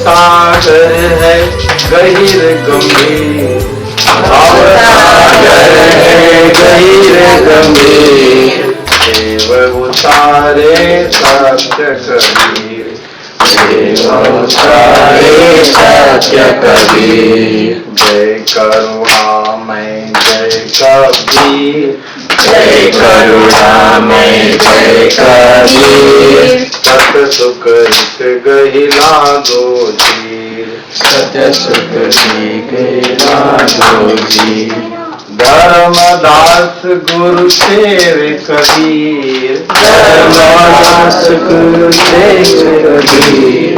सागर है गहीर गंभीर, भवसागर है गहीर गंभीर, देव उतारे सत्य कबीर, देव उतारे सत्य कबीर। जय करुणामय जय कबीर, जय करुणामय जय कबीर, सत सुख रित गहिला गोचीर, सत्य सुख गहिला गोचीर। धर्मदास गुरु सेवे कबीर, धर्मदास गुरु सेवे कबीर,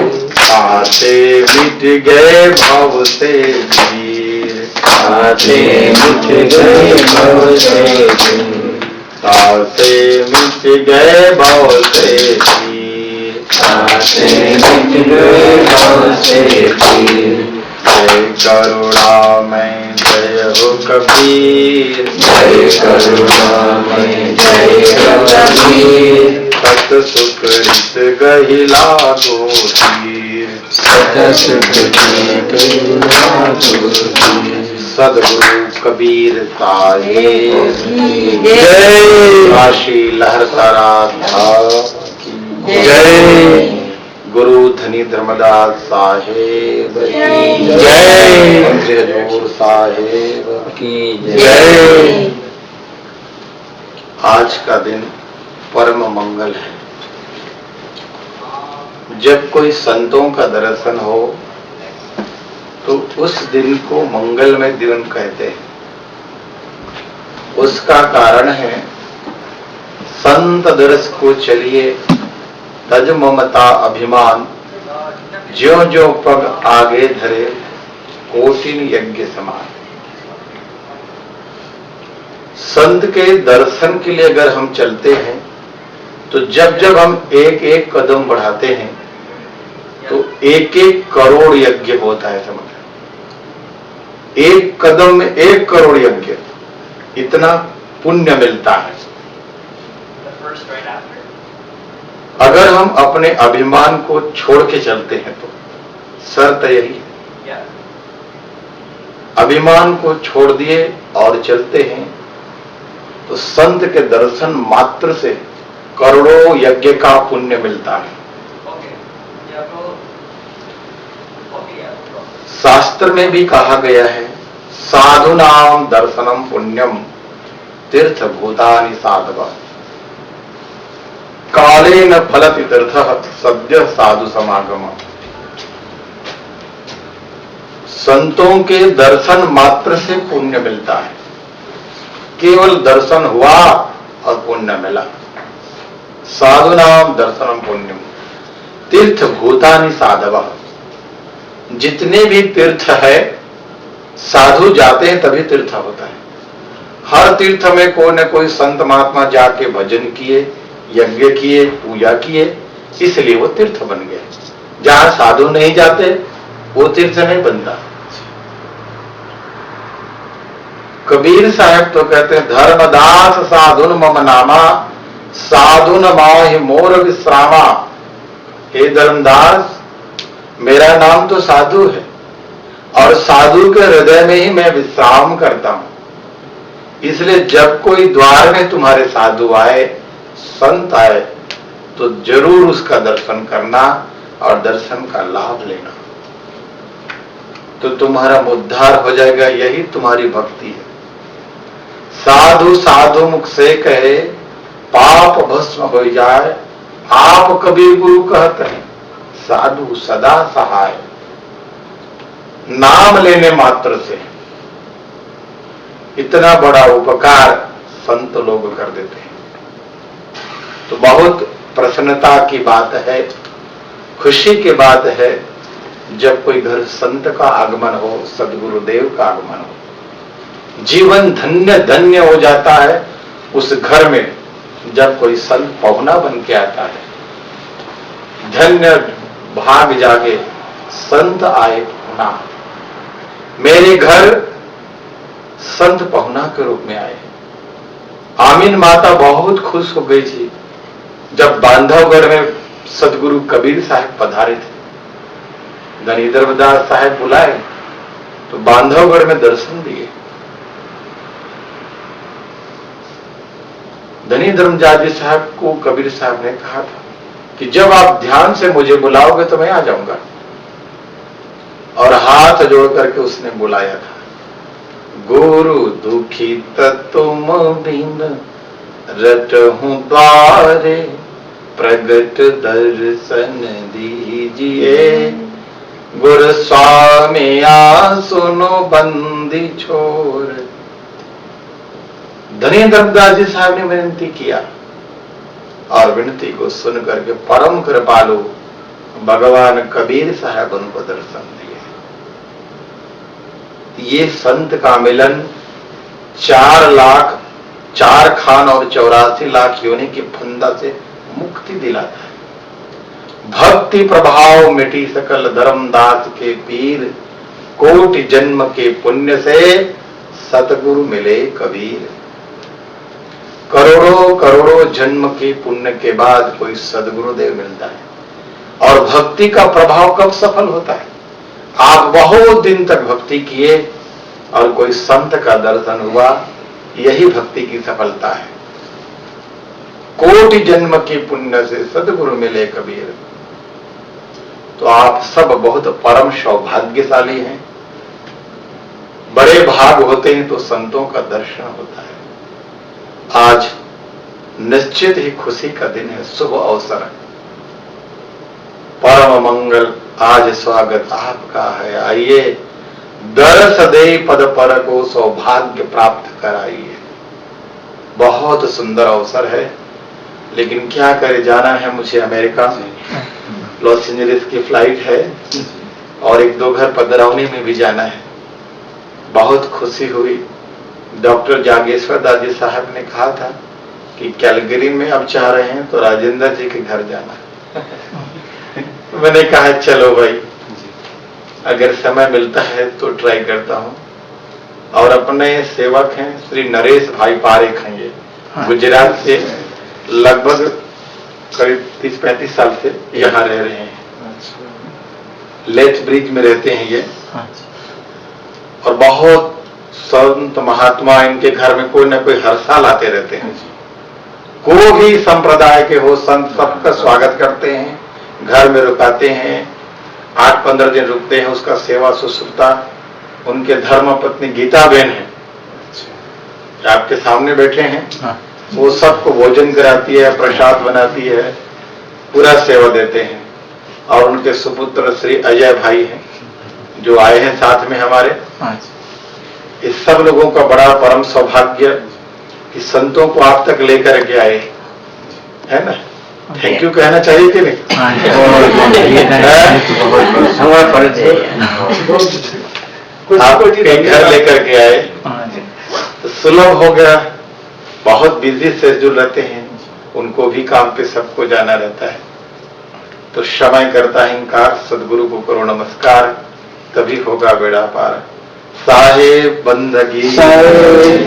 आते मिट गए भव से पीर, आते मिट गए भव से पीर, आते मिट गए भव से पीर, आते मिट गए भव से पीर। जय करुणामय जय हो कबीर, जय करुणामय जय हो कबीर, सत सुख रित गहिला गोचीर, सत सुख गहिला गोचीर। सद्गुरु कबीर साहेब जय, काशी लहरतारा की जय, गुरु धनी धर्मदास साहेब की जय, मंत्री हजूर साहेब की जय। आज का दिन परम मंगल है। जब कोई संतों का दर्शन हो तो उस दिन को मंगलमय दिन कहते हैं। उसका कारण है, संत दर्श को चलिए तज ममता अभिमान, ज्यों ज्यों पग आगे धरे कोटिन यज्ञ समान। संत के दर्शन के लिए अगर हम चलते हैं तो जब जब हम एक एक कदम बढ़ाते हैं तो एक एक करोड़ यज्ञ होता है। समझ, एक कदम में 1 करोड़ यज्ञ, इतना पुण्य मिलता है। अगर हम अपने अभिमान को छोड़ के चलते हैं तो शर्त यही है, अभिमान को छोड़ दिए और चलते हैं तो संत के दर्शन मात्र से करोड़ों यज्ञ का पुण्य मिलता है। शास्त्र में भी कहा गया है, साधुनाम दर्शनम पुण्यम तीर्थ भूतानि साधव, कालेन फलति तीर्थः सद्य साधु समागम। संतों के दर्शन मात्र से पुण्य मिलता है। केवल दर्शन हुआ और पुण्य मिला। साधुनाम दर्शनम पुण्यम तीर्थ भूतानि साधव, जितने भी तीर्थ है साधु जाते हैं तभी तीर्थ होता है। हर तीर्थ में कोई न कोई संत महात्मा जाके भजन किए, यज्ञ किए, पूजा किए, इसलिए वो तीर्थ बन गए। जहां साधु नहीं जाते वो तीर्थ नहीं बनता। कबीर साहब तो कहते हैं, धर्मदास साधुन मम नामा, साधुन माहि मोर विश्रामा। हे धर्मदास, मेरा नाम तो साधु है और साधु के हृदय में ही मैं विश्राम करता हूं। इसलिए जब कोई द्वार में तुम्हारे साधु आए, संत आए, तो जरूर उसका दर्शन करना और दर्शन का लाभ लेना, तो तुम्हारा उद्धार हो जाएगा। यही तुम्हारी भक्ति है। साधु साधु मुख से कहे पाप भस्म हो जाए, आप कबीर गुरु कहते हैं साधु सदा सहाय। नाम लेने मात्र से इतना बड़ा उपकार संत लोग कर देते हैं। तो बहुत प्रसन्नता की बात है, खुशी की बात है जब कोई घर संत का आगमन हो, सद्गुरुदेव का आगमन हो। जीवन धन्य धन्य हो जाता है उस घर में जब कोई संत पहुना बन के आता है। धन्य भाग जागे संत आए पहुना। मेरे घर संत पहुना के रूप में आए। आमीन माता बहुत खुश हो गई थी जब बांधवगढ़ में सदगुरु कबीर साहब पधारे थे। धनी धर्मदास साहब बुलाए तो बांधवगढ़ में दर्शन दिए। धनी धर्मदास जी साहब को कबीर साहब ने कहा था कि जब आप ध्यान से मुझे बुलाओगे तो मैं आ जाऊंगा, और हाथ जोड़ करके उसने बुलाया था। गुरु दुखी तुम बिन रटहूं द्वारे, प्रगट दर्शन दीजिए। गुरु स्वामी आ सुनो बंदी छोर। धनी धर्मदास जी साहब ने विनती किया, और विनती को सुन करके परम कृपालु भगवान कबीर साहब उनको दर्शन दिए। ये संत का मिलन 4 लाख 4 खान और 84 लाख योनि के फंदा से मुक्ति दिलाता है। भक्ति प्रभाव मिटी सकल धर्मदास के पीर, कोटि जन्म के पुण्य से सतगुरु मिले कबीर। करोड़ों करोड़ों जन्म के पुण्य के बाद कोई सदगुरुदेव मिलता है। और भक्ति का प्रभाव कब सफल होता है? आप बहुत दिन तक भक्ति किए और कोई संत का दर्शन हुआ, यही भक्ति की सफलता है। कोटि जन्म के पुण्य से सदगुरु मिले कबीर। तो आप सब बहुत परम सौभाग्यशाली हैं। बड़े भाग होते हैं तो संतों का दर्शन होता है। आज निश्चित ही खुशी का दिन है, शुभ अवसर है, परम मंगल। आज स्वागत आपका है। आइए दर्श दे पद पर को सौभाग्य प्राप्त कराइए। बहुत सुंदर अवसर है, लेकिन क्या करे, जाना है मुझे अमेरिका में, लॉस एंजलिस की फ्लाइट है, और 1-2 घर पदरौनी में भी जाना है। बहुत खुशी हुई। डॉक्टर जागेश्वर दास जी साहब ने कहा था कि कैलगरी में अब चाह रहे हैं तो राजेंद्र जी के घर जाना है। मैंने कहा चलो भाई, अगर समय मिलता है तो ट्राई करता हूं। और अपने सेवक हैं श्री नरेश भाई पारेख हैं, ये गुजरात से लगभग करीब 30-35 साल से यहाँ रह रहे हैं। लेथ ब्रिज में रहते हैं ये, और बहुत संत महात्मा इनके घर में कोई ना कोई हर साल आते रहते हैं। कोई भी संप्रदाय के हो, संत सबका स्वागत करते हैं, घर में रुकाते हैं, 8-15 दिन रुकते हैं। उसका सेवा शुश्रूषा उनके धर्म पत्नी गीता बहन है, आपके सामने बैठे हैं, वो सबको भोजन कराती है, प्रसाद बनाती है, पूरा सेवा देते हैं। और उनके सुपुत्र श्री अजय भाई हैं जो आए हैं साथ में हमारे। इस सब लोगों का बड़ा परम सौभाग्य कि संतों को आप तक लेकर के आए, है ना। थैंक यू कहना चाहिए कि नहीं? आपके घर लेकर के आए तो सुलभ हो गया। बहुत बिजी शेड्यूल रहते हैं, उनको भी काम पे सबको जाना रहता है, तो समय करता है इनकार। सदगुरु को करो नमस्कार, तभी होगा बेड़ा पार। साहेब बंदगी साहेब